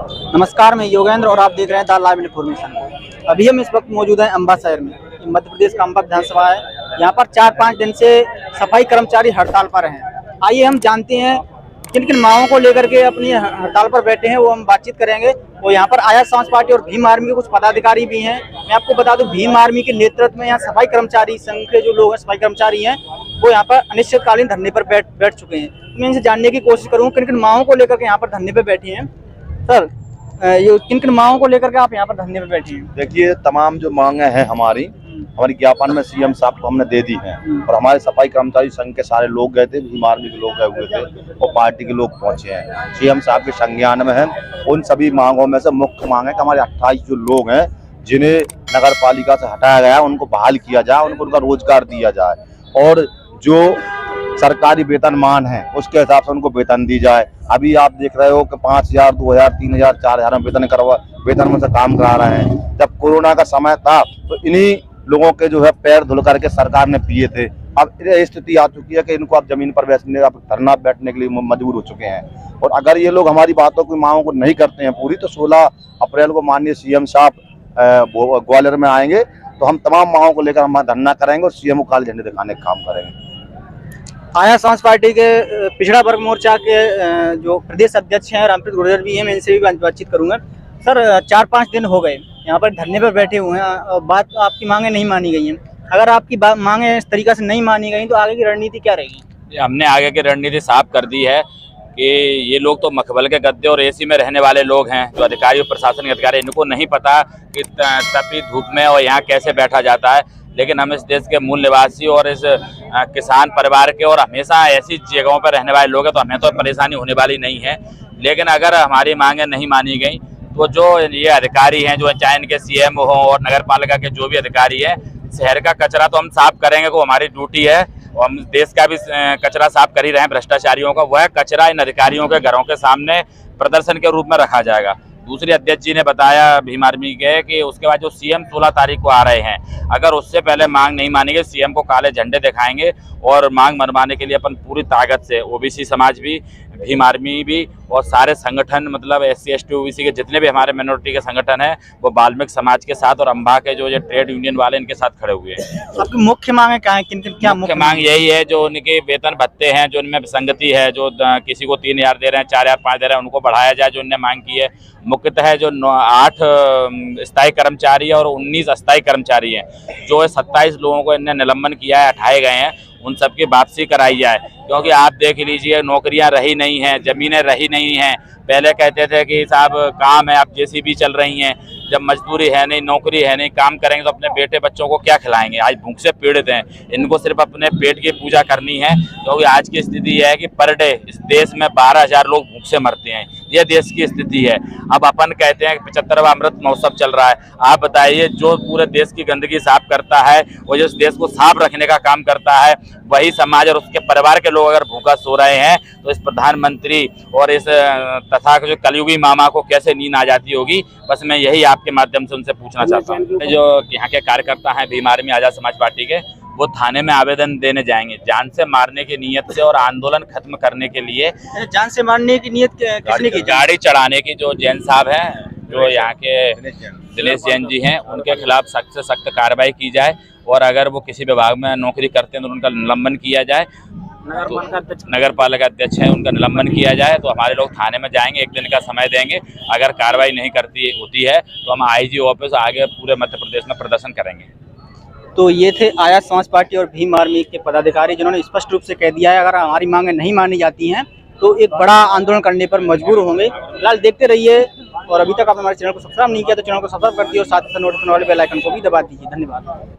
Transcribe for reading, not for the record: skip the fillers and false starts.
नमस्कार, मैं योगेंद्र और आप देख रहे हैं द लाइव इन्फॉर्मेशन। अभी हम इस वक्त मौजूद हैं अम्बा शहर में। ये मध्य प्रदेश का अम्बा विधानसभा है। यहाँ पर 4-5 दिन से सफाई कर्मचारी हड़ताल पर हैं। आइए हम जानते हैं किन किन मांगों को लेकर के अपनी हड़ताल पर बैठे हैं, वो हम बातचीत करेंगे। वो यहाँ पर आजाद समाज पार्टी और भीम आर्मी के कुछ पदाधिकारी भी हैं। मैं आपको बता दूं, भीम आर्मी के नेतृत्व में यहाँ सफाई कर्मचारी संघ के जो लोग हैं, सफाई कर्मचारी हैं, वो यहाँ पर अनिश्चितकालीन धरने पर बैठ चुके हैं। मैं इनसे जानने की कोशिश करूँगा किन किन मांगों को लेकर के यहाँ पर धरने पर बैठे हैं। सर, ये किन किन मांगों को लेकर के आप यहाँ पर धरने पे बैठे हैं? देखिए, तमाम जो मांगे हैं हमारी ज्ञापन में सीएम साहब को हमने दे दी हैं और हमारे सफाई कर्मचारी संघ के सारे लोग गए थे, भीम आर्मी के लोग गए हुए थे और पार्टी के लोग पहुंचे हैं। सीएम साहब के संज्ञान में है। उन सभी मांगों में से मुख्य मांग है कि हमारे 28 जो लोग हैं जिन्हें नगर पालिका से हटाया गया, उनको बहाल किया जाए, उनको उनका रोजगार दिया जाए और जो सरकारी वेतनमान है उसके हिसाब से उनको वेतन दी जाए। अभी आप देख रहे हो कि 5,000, 2,000, 3,000, 4,000 वेतन में से काम करा रहे हैं। जब कोरोना का समय था तो इन्हीं लोगों के जो है पैर धुल करके सरकार ने पिए थे। अब ये स्थिति आ चुकी है कि इनको अब जमीन पर बैठने, अब धरना बैठने के लिए मजबूर हो चुके हैं। और अगर ये लोग हमारी बातों की मांगों को नहीं करते हैं पूरी, तो 16 अप्रैल को माननीय सीएम साहब ग्वालियर में आएंगे तो हम तमाम मांगों को लेकर हम धरना करेंगे और सीएम को काले झंडे दिखाने का काम करेंगे। आजाद समाज पार्टी के पिछड़ा वर्ग मोर्चा के जो प्रदेश अध्यक्ष हैं रामप्रीत गुर्जर भी हैं, मैं इनसे भी बातचीत करूंगा। सर, 4-5 दिन हो गए यहाँ पर धरने पर बैठे हुए हैं, बात आपकी मांगे नहीं मानी गई हैं। अगर आपकी मांगे इस तरीके से नहीं मानी गई तो आगे की रणनीति क्या रहेगी? हमने आगे की रणनीति साफ कर दी है कि ये लोग तो मखबल के गद्दे और एसी में रहने वाले लोग हैं। जो अधिकारी और प्रशासनिक अधिकारी, इनको नहीं पता कि तपी धूप में और यहाँ कैसे बैठा जाता है। लेकिन हम इस देश के मूल निवासी और इस किसान परिवार के और हमेशा ऐसी जगहों पर रहने वाले लोग हैं, तो हमें तो परेशानी होने वाली नहीं है। लेकिन अगर हमारी मांगें नहीं मानी गई तो जो ये अधिकारी हैं, जो चाहे इनके सीएम हो और नगर पालिका के जो भी अधिकारी हैं, शहर का कचरा तो हम साफ करेंगे, वो हमारी ड्यूटी है। और हम देश का भी कचरा साफ कर ही रहे हैं भ्रष्टाचारियों का। वह कचरा इन अधिकारियों के घरों के सामने प्रदर्शन के रूप में रखा जाएगा। दूसरी अध्यक्ष जी ने बताया भीम आर्मी के कि उसके बाद जो सीएम 16 तारीख को आ रहे हैं, अगर उससे पहले मांग नहीं मानेंगे, सीएम को काले झंडे दिखाएंगे और मांग मनवाने के लिए अपन पूरी ताकत से ओबीसी समाज भी, भीम आर्मी भी और सारे संगठन, मतलब SC ST OBC के जितने भी हमारे मिनोरिटी के संगठन हैं, वो वाल्मीकि समाज के साथ और अम्बा के जो ये ट्रेड यूनियन वाले, इनके साथ खड़े हुए हैं। आपकी मुख्य मांगे क्या है? क्या मुख्य मांग यही है, जो उनके वेतन भत्ते हैं, जो उनमें विसंगति है, जो किसी को 3,000 दे रहे हैं, 4,000, 5 दे रहे हैं, उनको बढ़ाया जाए, जो उनने मांग की है। मुख्यतः जो 8 स्थायी कर्मचारी और 19 अस्थायी कर्मचारी हैं, जो 27 लोगों को इनने निलंबन किया है, हटाए गए हैं, उन सबकी वापसी कराई जाए। क्योंकि आप देख लीजिए, नौकरियां रही नहीं हैं, जमीनें रही नहीं हैं। पहले कहते थे कि साहब काम है, आप JCB चल रही हैं, जब मजदूरी है नहीं, नौकरी है नहीं, काम करेंगे तो अपने बेटे बच्चों को क्या खिलाएंगे? आज भूख से पीड़ित हैं, इनको सिर्फ अपने पेट की पूजा करनी है। क्योंकि आज की स्थिति यह है कि पर डे इस देश में 12,000 लोग भूख से मरते हैं। यह देश की स्थिति है। अब अपन कहते हैं 75वां अमृत महोत्सव चल रहा है। आप बताइए, जो पूरे देश की गंदगी साफ करता है और जिस देश को साफ रखने का काम करता है, वही समाज और उसके परिवार के लोग अगर भूखा सो रहे हैं, तो इस प्रधानमंत्री और इस तथा जो कलयुगी मामा को कैसे नींद आ जाती होगी? बस मैं यही आपके माध्यम से उनसे पूछना चाहता हूँ। जो यहाँ के कार्यकर्ता हैं भीम आर्मी आजाद समाज पार्टी के, वो थाने में आवेदन देने जाएंगे जान से मारने की नीयत से और आंदोलन खत्म करने के लिए। जान से मारने की नीयत किसने की? गाड़ी चढ़ाने की जो जैन साहब हैं, जो यहाँ के दिनेश जैन जी हैं, उनके खिलाफ सख्त से सख्त कार्रवाई की जाए और अगर वो किसी विभाग में नौकरी करते हैं तो उनका निलंबन किया जाए। नगर पालिका अध्यक्ष हैं, उनका निलंबन किया जाए। तो हमारे लोग थाने में जाएंगे, 1 दिन का समय देंगे। अगर कार्रवाई नहीं होती है तो हम IG ऑफिस आगे पूरे मध्य प्रदेश में प्रदर्शन करेंगे। तो ये थे आजाद समाज पार्टी और भीम आर्मी के पदाधिकारी, जिन्होंने स्पष्ट रूप से कह दिया है अगर हमारी मांगें नहीं मानी जाती हैं तो एक बड़ा आंदोलन करने पर मजबूर होंगे। फिलहाल देखते रहिए, और अभी तक आपने हमारे चैनल को सब्सक्राइब नहीं किया तो चैनल को सब्सक्राइब कर दिए और साथ ही नोटिफिकेशन वाले बेल आइकन को भी दबा दीजिए। धन्यवाद।